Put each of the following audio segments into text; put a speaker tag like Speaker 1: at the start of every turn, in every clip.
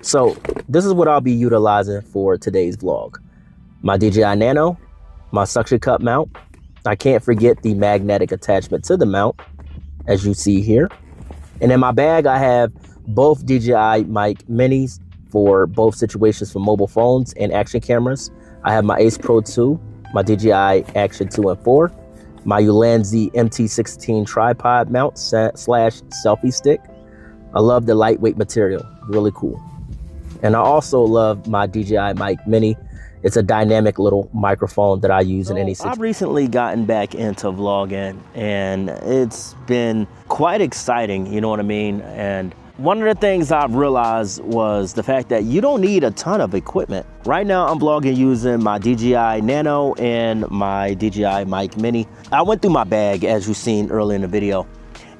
Speaker 1: So this is what I'll be utilizing for today's vlog. My DJI Nano, my suction cup mount. I can't forget the magnetic attachment to the mount, as you see here. And in my bag, I have both DJI mic minis for both situations for mobile phones and action cameras. I have my Ace Pro 2, my DJI Action 2 and 4, my Ulanzi MT16 tripod mount / selfie stick. I love the lightweight material, really cool. And I also love my DJI mic mini. It's a dynamic little microphone that I use in any situation. I've recently gotten back into vlogging, and it's been quite exciting, you know what I mean? And one of the things I've realized was the fact that you don't need a ton of equipment. Right now I'm vlogging using my DJI Nano and my DJI mic mini. I went through my bag, as you've seen earlier in the video,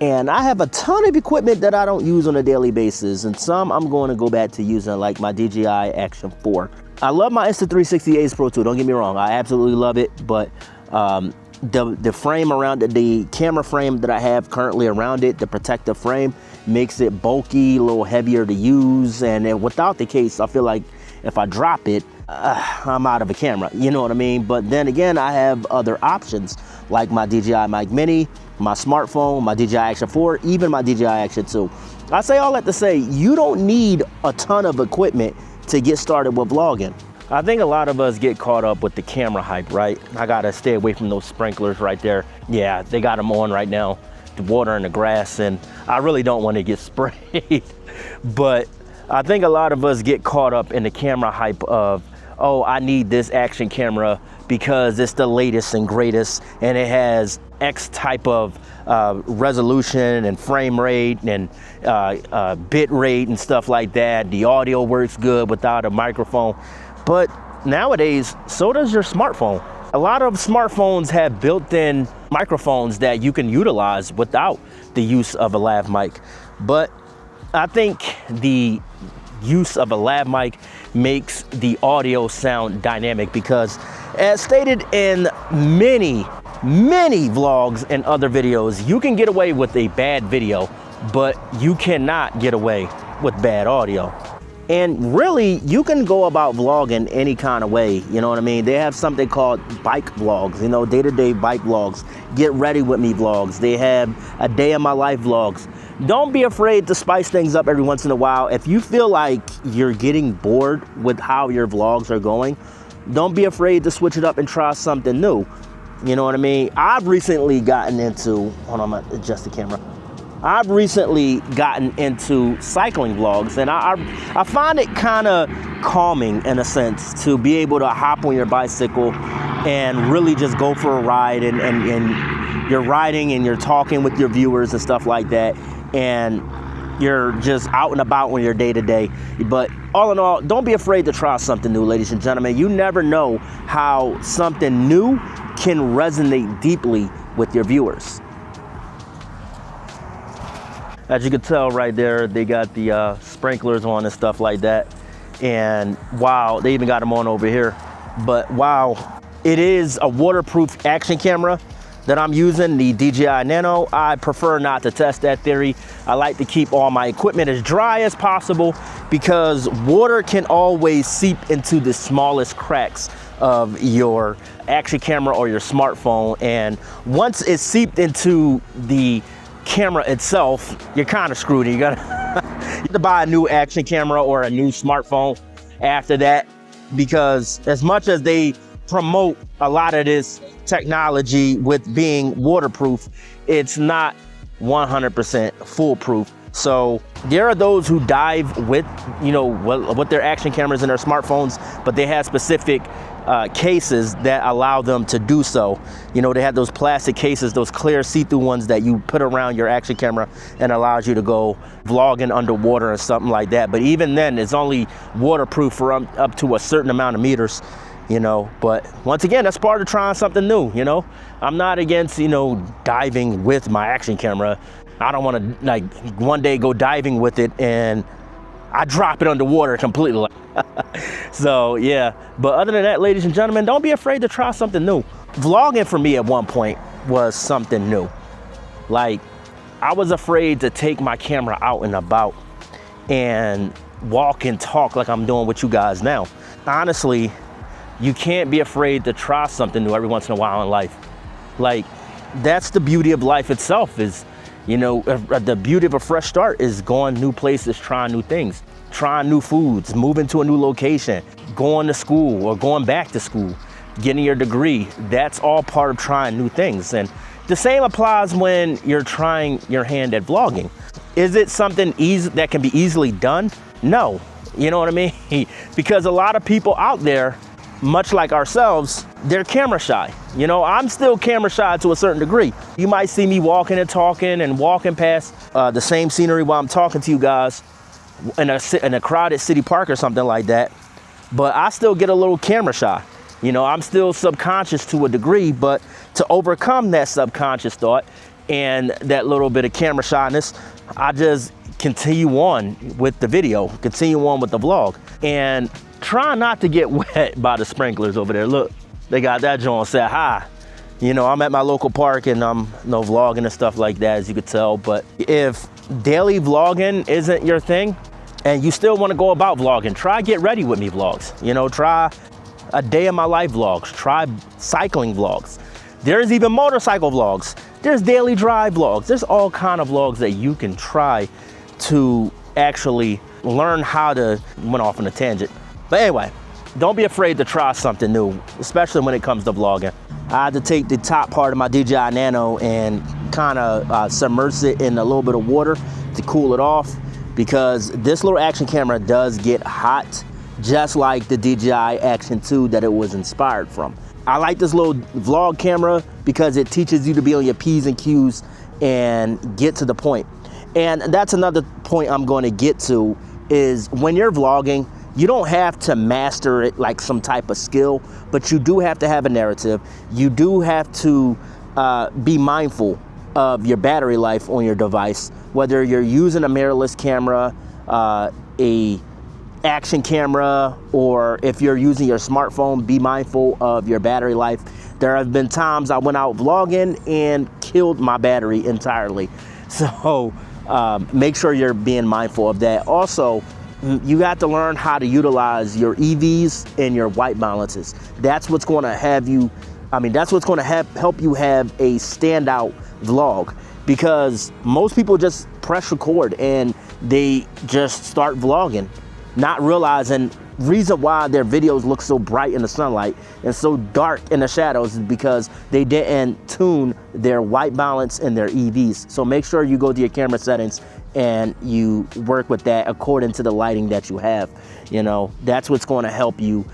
Speaker 1: and I have a ton of equipment that I don't use on a daily basis, and some I'm going to go back to using, like my DJI Action 4. I love my Insta360 Ace Pro 2, don't get me wrong, I absolutely love it, but the frame around it, the camera frame that I have currently around it, the protective frame, makes it bulky, a little heavier to use, and then without the case, I feel like if I drop it, I'm out of a camera, you know what I mean? But then again, I have other options, like my DJI mic mini, my smartphone, my DJI Action 4, even my DJI Action 2. I say all that to say, you don't need a ton of equipment to get started with vlogging. I think a lot of us get caught up with the camera hype, right? I gotta stay away from those sprinklers right there. Yeah, they got them on right now, the water and the grass, and I really don't want to get sprayed. But I think a lot of us get caught up in the camera hype of, oh, I need this action camera because it's the latest and greatest, and it has X type of resolution and frame rate and bit rate and stuff like that. The audio works good without a microphone. But nowadays, so does your smartphone. A lot of smartphones have built-in microphones that you can utilize without the use of a lav mic. But I think the use of a lav mic makes the audio sound dynamic because, as stated in many vlogs and other videos, you can get away with a bad video, but you cannot get away with bad audio. And really, you can go about vlogging any kind of way, you know what I mean? They have something called bike vlogs, you know, day-to-day bike vlogs, get ready with me vlogs. They have a day of my life vlogs. Don't be afraid to spice things up every once in a while. If you feel like you're getting bored with how your vlogs are going, don't be afraid to switch it up and try something new. You know what I mean? I've recently gotten into, hold on, I'm gonna adjust the camera. I've recently gotten into cycling vlogs, and I find it kind of calming in a sense to be able to hop on your bicycle and really just go for a ride, and you're riding and you're talking with your viewers and stuff like that, and you're just out and about on your day-to-day. But all in all, don't be afraid to try something new, ladies and gentlemen. You never know how something new can resonate deeply with your viewers. As you can tell right there, they got the sprinklers on and stuff like that. And wow, they even got them on over here. But wow, it is a waterproof action camera that I'm using, the DJI Nano. I prefer not to test that theory. I like to keep all my equipment as dry as possible because water can always seep into the smallest cracks of your action camera or your smartphone. And once it's seeped into the camera itself, you're kind of screwed. You gotta you have to buy a new action camera or a new smartphone after that, because as much as they promote a lot of this technology with being waterproof, it's not 100% foolproof. So there are those who dive with, you know, with their action cameras and their smartphones, but they have specific cases that allow them to do so. You know, they have those plastic cases, those clear see-through ones that you put around your action camera and allows you to go vlogging underwater or something like that. But even then, it's only waterproof for up to a certain amount of meters, you know. But once again, that's part of trying something new, you know. I'm not against, you know, diving with my action camera. I don't want to, like, one day go diving with it and I drop it underwater completely. So yeah, but other than that, ladies and gentlemen, don't be afraid to try something new. Vlogging for me at one point was something new. Like, I was afraid to take my camera out and about and walk and talk like I'm doing with you guys now. Honestly, you can't be afraid to try something new every once in a while in life. Like, that's the beauty of life itself is, you know, the beauty of a fresh start is going new places, trying new things, trying new foods, moving to a new location, going to school or going back to school, getting your degree. That's all part of trying new things. And the same applies when you're trying your hand at vlogging. Is it something easy that can be easily done? No, you know what I mean? Because a lot of people out there, much like ourselves, they're camera shy. You know, I'm still camera shy to a certain degree. You might see me walking and talking and walking past the same scenery while I'm talking to you guys in a crowded city park or something like that. But I still get a little camera shy. You know, I'm still subconscious to a degree, but to overcome that subconscious thought and that little bit of camera shyness, I just continue on with the video, continue on with the vlog, and try not to get wet by the sprinklers over there. Look, they got that joint set high. You know, I'm at my local park and I'm vlogging and stuff like that, as you could tell. But if daily vlogging isn't your thing and you still want to go about vlogging, try Get Ready With Me vlogs. You know, try a day of my life vlogs, try cycling vlogs. There's even motorcycle vlogs. There's daily drive vlogs. There's all kind of vlogs that you can try to actually learn how to, went off on a tangent. But anyway, don't be afraid to try something new, especially when it comes to vlogging. I had to take the top part of my DJI Nano and kind of submerge it in a little bit of water to cool it off, because this little action camera does get hot, just like the DJI Action 2 that it was inspired from. I like this little vlog camera because it teaches you to be on your P's and Q's and get to the point. And that's another point I'm going to get to, is when you're vlogging, you don't have to master it like some type of skill, but you do have to have a narrative. You do have to be mindful of your battery life on your device, whether you're using a mirrorless camera, a action camera, or if you're using your smartphone, be mindful of your battery life. There have been times I went out vlogging and killed my battery entirely. So make sure you're being mindful of that. Also, you got to learn how to utilize your EVs and your white balances. That's what's going to have you, that's what's going to help you have a standout vlog, because most people just press record and they just start vlogging, not realizing reason why their videos look so bright in the sunlight and so dark in the shadows is because they didn't tune their white balance and their EVs. So make sure you go to your camera settings and you work with that according to the lighting that you have. You know, that's what's going to help you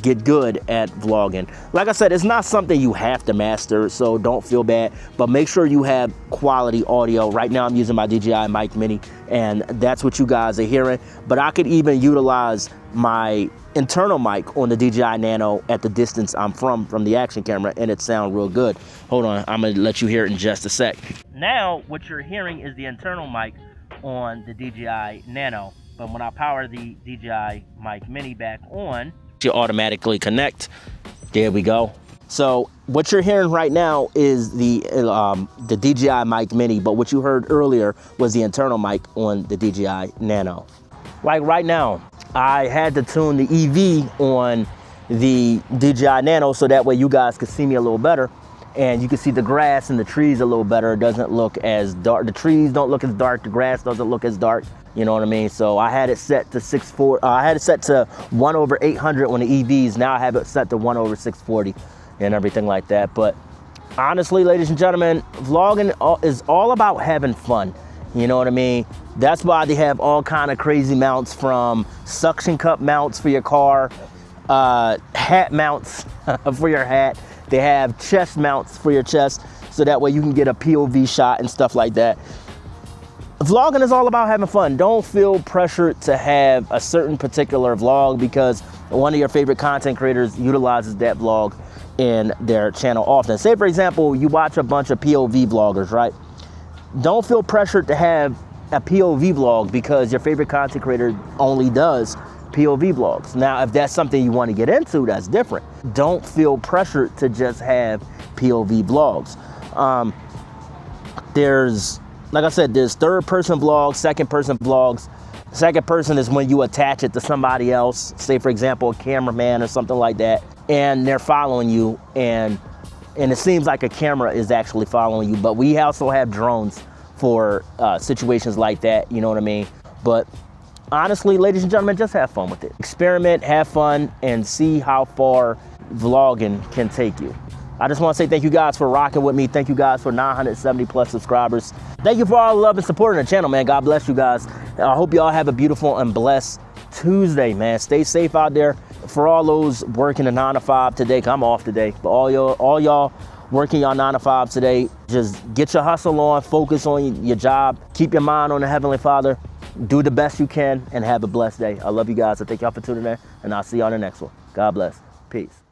Speaker 1: get good at vlogging. Like I said, it's not something you have to master, so don't feel bad, but make sure you have quality audio. Right now I'm using my DJI Mic Mini, and that's what you guys are hearing, but I could even utilize my internal mic on the DJI Nano at the distance I'm from the action camera, and it sounds real good. Hold on, I'm gonna let you hear it in just a sec. Now what you're hearing is the internal mic on the DJI Nano, but when I power the DJI Mic Mini back on, you automatically connect. There we go. So what you're hearing right now is the DJI Mic Mini, but what you heard earlier was the internal mic on the DJI Nano. Like right now, I had to tune the EV on the DJI Nano so that way you guys could see me a little better and you can see the grass and the trees a little better. It doesn't look as dark. The trees don't look as dark. The grass doesn't look as dark. You know what I mean? So I had it set to 640. I had it set to 1/800 on the EVs. Now I have it set to 1/640 and everything like that. But honestly, ladies and gentlemen, vlogging is all about having fun. You know what I mean? That's why they have all kind of crazy mounts, from suction cup mounts for your car, hat mounts for your hat. They have chest mounts for your chest, so that way you can get a POV shot and stuff like that. Vlogging is all about having fun. Don't feel pressured to have a certain particular vlog because one of your favorite content creators utilizes that vlog in their channel often. Say for example, you watch a bunch of POV vloggers, right? Don't feel pressured to have a POV vlog because your favorite content creator only does POV vlogs. Now, if that's something you want to get into, that's different. Don't feel pressured to just have POV vlogs. Like I said, there's third-person vlogs, second-person vlogs. Second person is when you attach it to somebody else, say for example, a cameraman or something like that, and they're following you, and it seems like a camera is actually following you. But we also have drones for situations like that, you know what I mean? But honestly, ladies and gentlemen, just have fun with it. Experiment, have fun, and see how far vlogging can take you. I just want to say thank you guys for rocking with me. Thank you guys for 970 plus subscribers. Thank you for all the love and support on the channel, man. God bless you guys. I hope y'all have a beautiful and blessed Tuesday, man. Stay safe out there. For all those working a 9 to 5 today, 'cause I'm off today, but all y'all working your 9 to 5 today, just get your hustle on, focus on your job, keep your mind on the Heavenly Father, do the best you can, and have a blessed day. I love you guys. I thank y'all for tuning in, and I'll see you on the next one. God bless. Peace.